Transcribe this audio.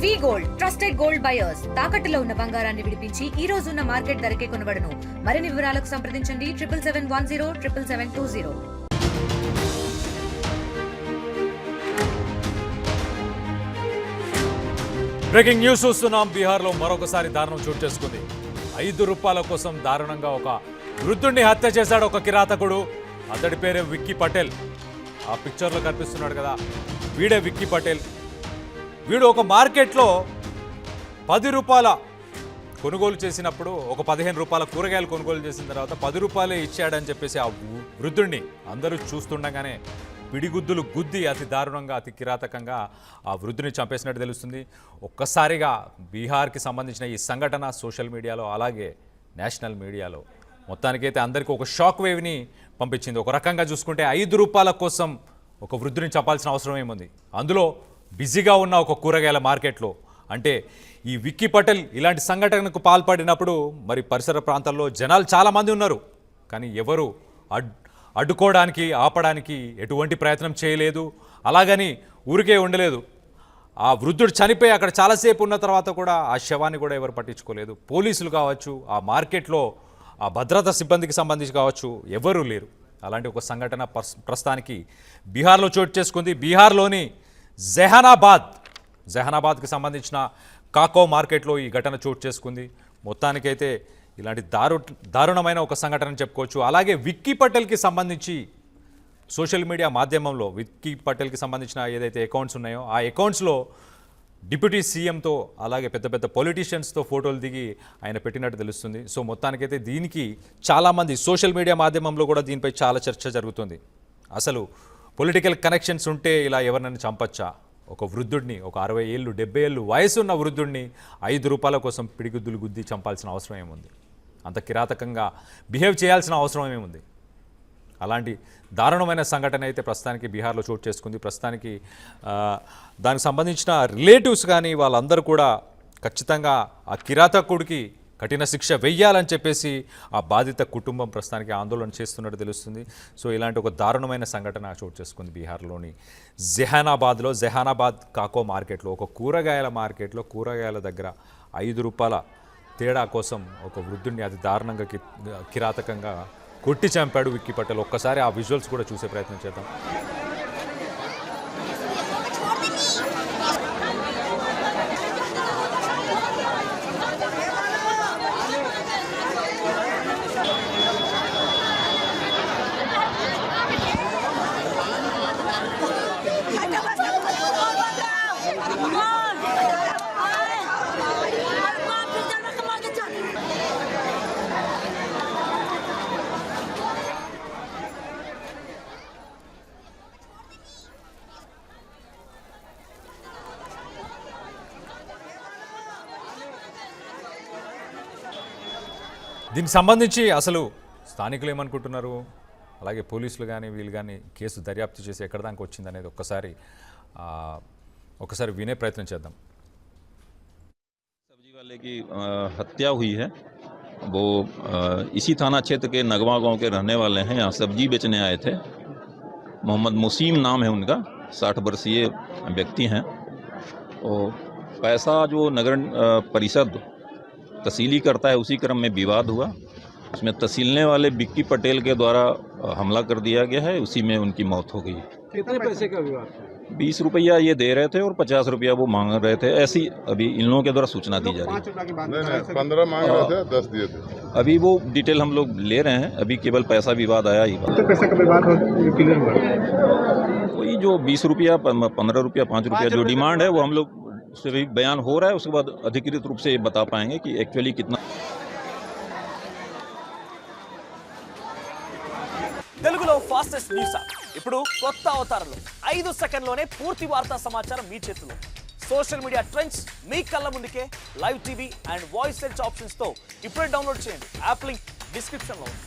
వి gold trusted gold buyers తాకట్టులో ఉన్న బంగారాన్ని విడిపించి ఈ రోజు ఉన్న మార్కెట్ ధరకే కొనబడును. మరిన్ని వివరాలకు సంప్రదించండి 7771077720. బ్రేకింగ్ న్యూస్ చూస్తున్నాం. బీహార్లో మరొకసారి దారుణం చోటు చేసుకుంది. 5 రూపాయల కోసం దారుణంగా ఒక వృద్ధుడిని హత్య చేశాడు ఒక కిరాతకుడు. అతడి పేరే విక్కీ పటేల్. ఆ పిక్చర్లో కనిపిస్తున్నాడు కదా, వీడే విక్కీ పటేల్. వీడు ఒక మార్కెట్లో 10 రూపాయల కొనుగోలు చేసినప్పుడు, ఒక 15 రూపాయల కూరగాయలు కొనుగోలు చేసిన తర్వాత 10 రూపాయలే ఇచ్చాడని చెప్పేసి ఆ వృద్ధుడిని అందరూ చూస్తుండగానే పిడిగుద్దులు గుద్ది అతి దారుణంగా, అతి కిరాతకంగా ఆ వృద్ధుని చంపేసినట్టు తెలుస్తుంది. ఒక్కసారిగా బీహార్కి సంబంధించిన ఈ సంఘటన సోషల్ మీడియాలో, అలాగే నేషనల్ మీడియాలో మొత్తానికైతే అందరికీ ఒక షాక్ వేవ్ని పంపించింది. ఒక రకంగా చూసుకుంటే 5 రూపాయల కోసం ఒక వృద్ధుని చంపాల్సిన అవసరం ఏముంది? అందులో బిజీగా ఉన్న ఒక కూరగాయల మార్కెట్లో. అంటే ఈ విక్కీ పటేల్ ఇలాంటి సంఘటనకు పాల్పడినప్పుడు మరి పరిసర ప్రాంతాల్లో జనాలు చాలామంది ఉన్నారు, కానీ ఎవరు అడ్డుకోవడానికి, ఆపడానికి ఎటువంటి ప్రయత్నం చేయలేదు. అలాగని ఊరికే ఉండలేదు. ఆ వృద్ధుడు చనిపోయి అక్కడ చాలాసేపు ఉన్న తర్వాత కూడా ఆ శవాన్ని కూడా ఎవరు పట్టించుకోలేదు. పోలీసులు కావచ్చు, ఆ మార్కెట్లో ఆ భద్రతా సిబ్బందికి సంబంధించి కావచ్చు, ఎవరూ లేరు. అలాంటి ఒక సంఘటన ప్రస్తుతానికి బీహార్లో చోటు చేసుకుంది. బీహార్లోని జెహానాబాద్కి సంబంధించిన కాకో మార్కెట్లో ఈ ఘటన చోటు చేసుకుంది. మొత్తానికైతే ఇలాంటి దారుణమైన ఒక సంఘటన చెప్పుకోవచ్చు. అలాగే విక్కీ పటేల్కి సంబంధించి సోషల్ మీడియా మాధ్యమంలో విక్కీ పటేల్కి సంబంధించిన ఏదైతే అకౌంట్స్ ఉన్నాయో ఆ అకౌంట్స్లో డిప్యూటీ సీఎంతో, అలాగే పెద్ద పెద్ద పొలిటీషియన్స్తో ఫోటోలు దిగి ఆయన పెట్టినట్టు తెలుస్తుంది. సో మొత్తానికైతే దీనికి చాలామంది సోషల్ మీడియా మాధ్యమంలో కూడా దీనిపై చాలా చర్చ జరుగుతుంది. అసలు పొలిటికల్ కనెక్షన్స్ ఉంటే ఇలా ఎవరినైనా చంపచ్చా? ఒక వృద్ధుడిని, ఒక 60 ఏళ్ళు 70 ఏళ్ళు వయసున్న వృద్ధుడిని 5 రూపాయల కోసం పిడిగుద్దులు గుద్ది చంపాల్సిన అవసరం ఏముంది? అంత కిరాతకంగా బిహేవ్ చేయాల్సిన అవసరం ఏముంది? అలాంటి దారుణమైన సంఘటన అయితే ప్రస్తుతానికి బీహార్లో చోటు చేసుకుంది. ప్రస్తుతానికి దానికి సంబంధించిన రిలేటివ్స్ కానీ వాళ్ళందరూ కూడా ఖచ్చితంగా ఆ కిరాతకుడికి కఠిన శిక్ష వెయ్యాలని చెప్పేసి ఆ బాధిత కుటుంబం ప్రస్తుతానికి ఆందోళన చేస్తున్నట్టు తెలుస్తుంది. సో ఇలాంటి ఒక దారుణమైన సంఘటన చోటు చేసుకుంది బీహార్లోని జెహానాబాద్ కాకో మార్కెట్లో, ఒక కూరగాయల మార్కెట్లో కూరగాయల దగ్గర 5 రూపాయల తేడా కోసం ఒక వృద్ధుడిని అతి దారుణంగా కిరాతకంగా కొట్టి చంపాడు విక్కీ పటేల్. ఒక్కసారి ఆ విజువల్స్ కూడా చూసే ప్రయత్నం చేద్దాం. దీనికి సంబంధించి అసలు స్థానికులు ఏమనుకుంటున్నారు, అలాగే పోలీసులు కానీ వీళ్ళు కానీ కేసు దర్యాప్తు చేసి ఎక్కడ దాకా వచ్చింది అనేది ఒకసారి వినే ప్రయత్నం చేద్దాం. सब्जी वाले की हत्या हुई है। वो इसी थाना क्षेत्र के नगवा गांव के रहने वाले हैं। यहाँ सब्जी बेचने आए थे। मोहम्मद मुसीम नाम है उनका, 60 वर्षीय व्यक्ति हैं। और पैसा जो नगर परिषद तहसीली करता है उसी क्रम में विवाद हुआ। उसमें तहसीलने वाले विक्की पटेल के द्वारा हमला कर दिया गया है, उसी में उनकी मौत हो गई। कितने पैसे का विवाद? 20 रुपया ये दे रहे थे और 50 रुपया वो मांग रहे थे। ऐसी अभी इन लोगों के द्वारा सूचना दी जा रही है। 15 मांग रहे थे, 10 दिए थे। अभी वो डिटेल हम लोग ले रहे हैं। अभी केवल पैसा विवाद आया ही। कितने पैसे का विवाद क्लियर हुआ? वही जो 20 रुपया 15 रुपया 5 रुपया जो डिमांड है वो हम लोग उससे भी बयान हो रहा है। उसके बाद अधिकृत रूप से ये बता पाएंगे कि एक्चुअली कितना। తెలుగులో ఫాస్టెస్ట్ న్యూస్ ఇప్పుడు కొత్త అవతారంలో 5 సెకండ్లోనే పూర్తి వార్తా సమాచారం మీ చేతిలో. సోషల్ మీడియా ట్రెండ్స్ మీ కళ్ళ ముందుకే live TV and voice search options తో ఇప్పుడే డౌన్లోడ్ చేయండి. యాప్ లింక్ డిస్క్రిప్షన్ లో ఉంది.